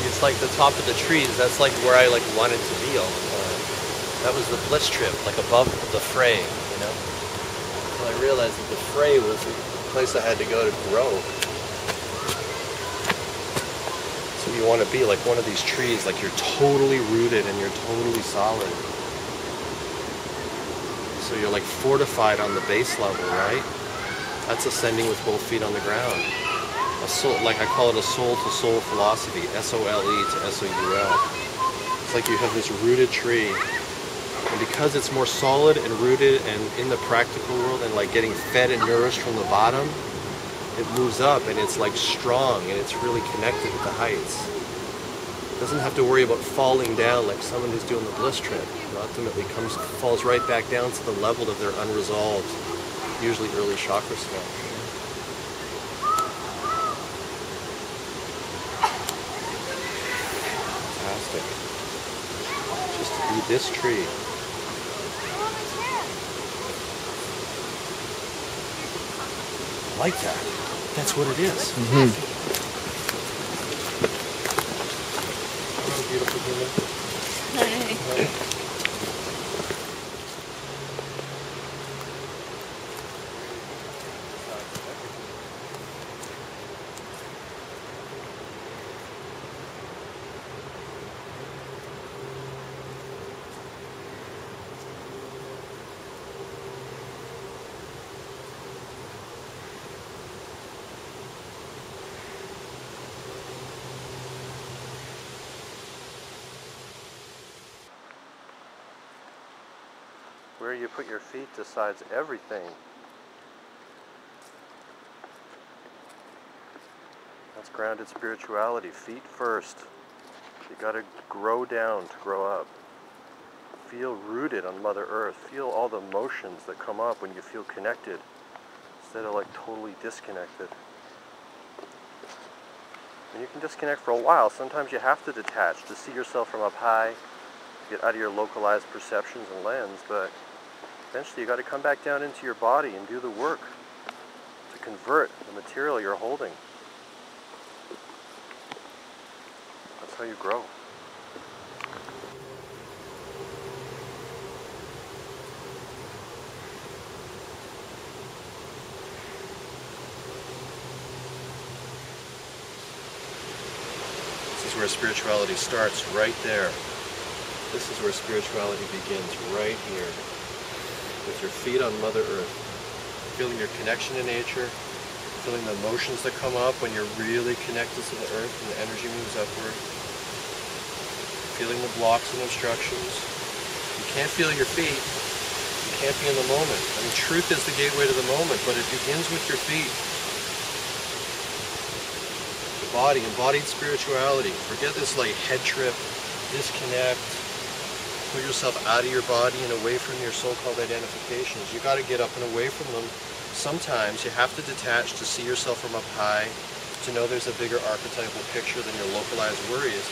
It's like the top of the trees. That's like where I like wanted to be all the time. That was the bliss trip, like above the fray, you know. So I realized that the fray was the place I had to go to grow. So you want to be like one of these trees, like you're totally rooted and you're totally solid. So you're like fortified on the base level, right? That's ascending with both feet on the ground. A soul, like I call it a soul-to-soul philosophy, S-O-L-E to S-O-U-L. It's like you have this rooted tree, and because it's more solid and rooted and in the practical world and like getting fed and nourished from the bottom, it moves up and it's like strong and it's really connected with the heights. It doesn't have to worry about falling down like someone who's doing the bliss trip. It ultimately falls right back down to the level of their unresolved, usually early chakra stuff. Just to be this tree. I like that. That's what it is. Mm-hmm. Hello, beautiful human. Hi. Where you put your feet decides everything. That's grounded spirituality. Feet first. You gotta grow down to grow up. Feel rooted on Mother Earth. Feel all the emotions that come up when you feel connected instead of like totally disconnected. And you can disconnect for a while. Sometimes you have to detach to see yourself from up high, get out of your localized perceptions and lens, but eventually you got to come back down into your body and do the work to convert the material you're holding. That's how you grow. This is where spirituality starts, right there. This is where spirituality begins, right here. With your feet on Mother Earth, feeling your connection to nature, feeling the emotions that come up when you're really connected to the earth and the energy moves upward, feeling the blocks and obstructions. You can't feel your feet, you can't be in the moment. I mean, truth is the gateway to the moment, but it begins with your feet. The body, embodied spirituality. Forget this like head trip, disconnect, pull yourself out of your body and away from your so-called identifications. You got to get up and away from them. Sometimes you have to detach to see yourself from up high, to know there's a bigger archetypal picture than your localized worries.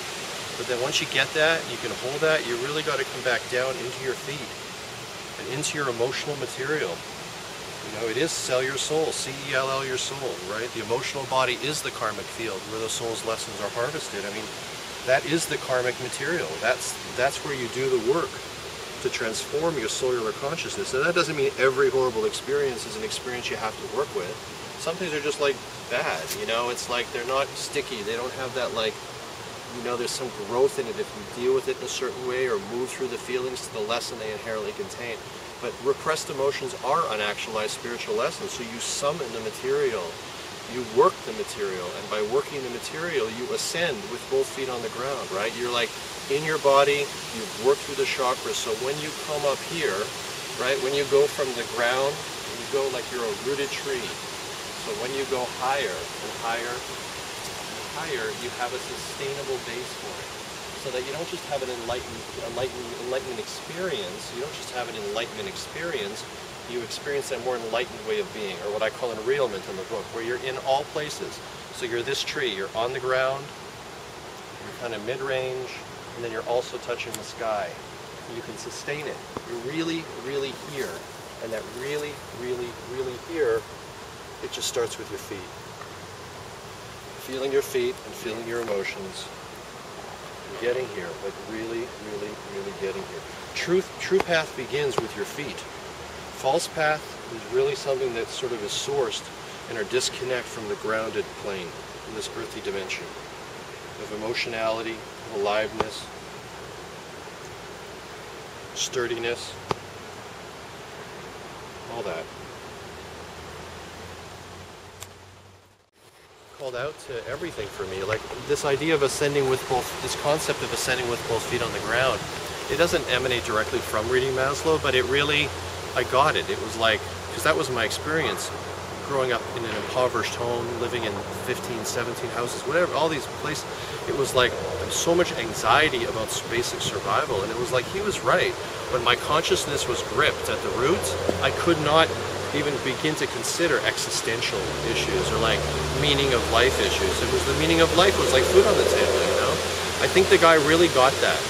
But then once you get that, you can hold that, you really got to come back down into your feet and into your emotional material. You know, it is sell your soul, C-E-L-L your soul, right? The emotional body is the karmic field where the soul's lessons are harvested. I mean, that is the karmic material. That's where you do the work to transform your cellular consciousness. And that doesn't mean every horrible experience is an experience you have to work with. Some things are just like bad, you know, it's like they're not sticky. They don't have that like, you know, there's some growth in it if you deal with it in a certain way or move through the feelings to the lesson they inherently contain. But repressed emotions are unactualized spiritual lessons. So you summon the material. You work the material, and by working the material, you ascend with both feet on the ground, right? You're like in your body, you've worked through the chakras, so when you come up here, right, when you go from the ground, you go like you're a rooted tree. So when you go higher and higher and higher, you have a sustainable base point. So that you don't just have an enlightenment experience, you don't just have an enlightenment experience, you experience a more enlightened way of being, or what I call enrealment in the book, where you're in all places. So you're this tree, you're on the ground, you're kind of mid-range, and then you're also touching the sky. You can sustain it. You're really, really here. And that really, really, really just starts with your feet. Feeling your feet and feeling your emotions. And getting here, like really, really, really getting here. True path begins with your feet. False path is really something that sort of is sourced in our disconnect from the grounded plane, in this earthy dimension of emotionality, of aliveness, sturdiness, all that. Called out to everything for me, like this idea of ascending with both, this concept of ascending with both feet on the ground. It doesn't emanate directly from reading Maslow, but it really, I got it. It was like, because that was my experience growing up in an impoverished home, living in 15, 17 houses, whatever, all these places. It was like so much anxiety about basic survival, and it was like he was right. When my consciousness was gripped at the roots, I could not even begin to consider existential issues or like meaning of life issues. It was the meaning of life was like food on the table, you know? I think the guy really got that.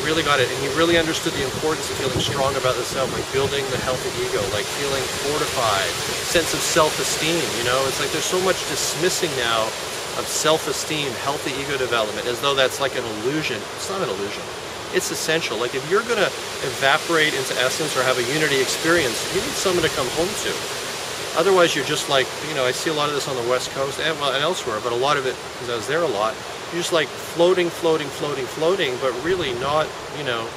Really got it, and he really understood the importance of feeling strong about the self, like building the healthy ego, like feeling fortified, sense of self-esteem, you know? It's like there's so much dismissing now of self-esteem, healthy ego development, as though that's like an illusion. It's not an illusion. It's essential. Like if you're going to evaporate into essence or have a unity experience, you need someone to come home to. Otherwise you're just like, you know, I see a lot of this on the West Coast and, well, and elsewhere, but a lot of it, because I was there a lot, you're just like floating, but really not, you know,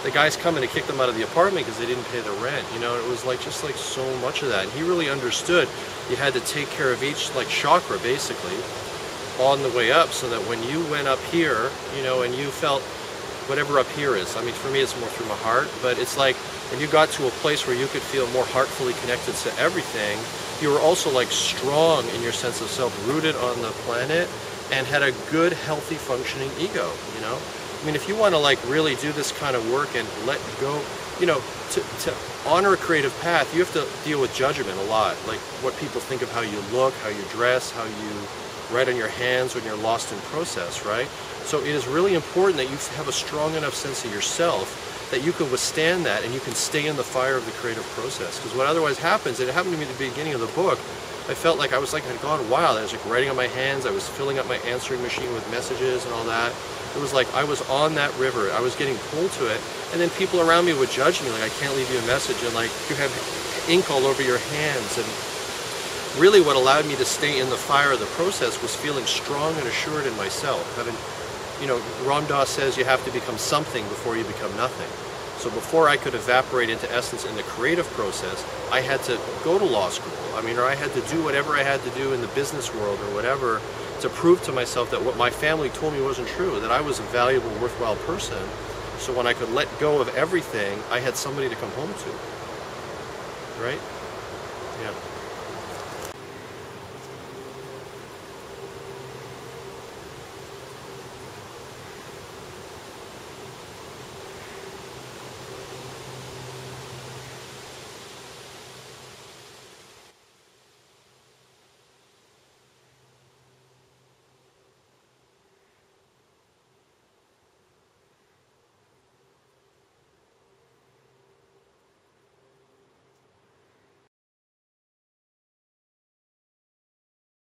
the guy's coming to kick them out of the apartment because they didn't pay the rent, you know. It was like just like so much of that, and he really understood you had to take care of each like chakra basically on the way up, so that when you went up here, you know, and you felt whatever up here is, I mean for me it's more through my heart, but it's like when you got to a place where you could feel more heartfully connected to everything, you were also like strong in your sense of self, rooted on the planet, and had a good, healthy, functioning ego, you know? I mean, if you want to like really do this kind of work and let go, you know, to honor a creative path, you have to deal with judgment a lot, like what people think of how you look, how you dress, how you write on your hands when you're lost in process, right? So it is really important that you have a strong enough sense of yourself that you can withstand that and you can stay in the fire of the creative process. Because what otherwise happens, and it happened to me at the beginning of the book, I felt like I was like, I'd gone wild. I was like writing on my hands, I was filling up my answering machine with messages and all that. It was like I was on that river, I was getting pulled to it, and then people around me would judge me, like I can't leave you a message, and like you have ink all over your hands. And really what allowed me to stay in the fire of the process was feeling strong and assured in myself. Having, you know, Ram Dass says you have to become something before you become nothing. So before I could evaporate into essence in the creative process, I had to go to law school. I mean, or I had to do whatever I had to do in the business world or whatever to prove to myself that what my family told me wasn't true, that I was a valuable, worthwhile person. So when I could let go of everything, I had somebody to come home to. Right? Yeah.